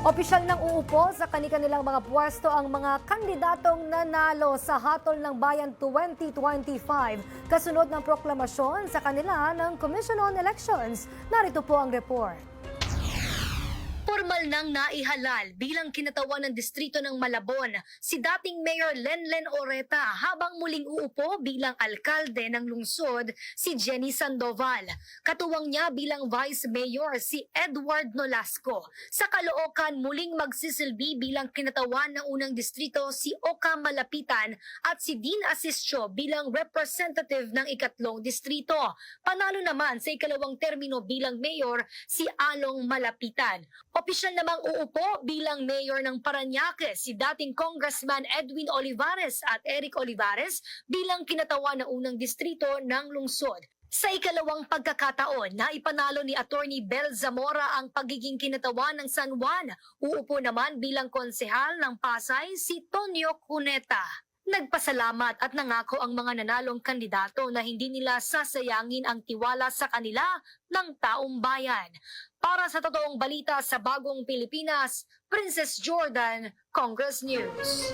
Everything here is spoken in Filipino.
Opisyal nang uupo sa kanilang mga pwesto ang mga kandidatong nanalo sa Hatol ng Bayan 2025 kasunod ng proklamasyon sa kanila ng Commission on Elections. Narito po ang report. Formal nang naihalal bilang kinatawan ng distrito ng Malabon si dating Mayor Lenlen Oreta habang muling uupo bilang alkalde ng lungsod si Jenny Sandoval. Katuwang niya bilang Vice Mayor si Edward Nolasco. Sa Caloocan muling magsisilbi bilang kinatawan ng unang distrito si Oka Malapitan at si Dean Asistio bilang representative ng ikatlong distrito. Panalo naman sa ikalawang termino bilang mayor si Along Malapitan. Opisyal namang uupo bilang mayor ng Parañaque si dating Congressman Edwin Olivares at Eric Olivares bilang kinatawan ng unang distrito ng lungsod. Sa ikalawang pagkakataon na ipanalo ni Attorney Bel Zamora ang pagiging kinatawan ng San Juan, uupo naman bilang konsehal ng Pasay si Tonio Cuneta. Nagpasalamat at nangako ang mga nanalong kandidato na hindi nila sasayangin ang tiwala sa kanila ng taong bayan. Para sa totoong balita sa Bagong Pilipinas, Princess Jordan, Congress News.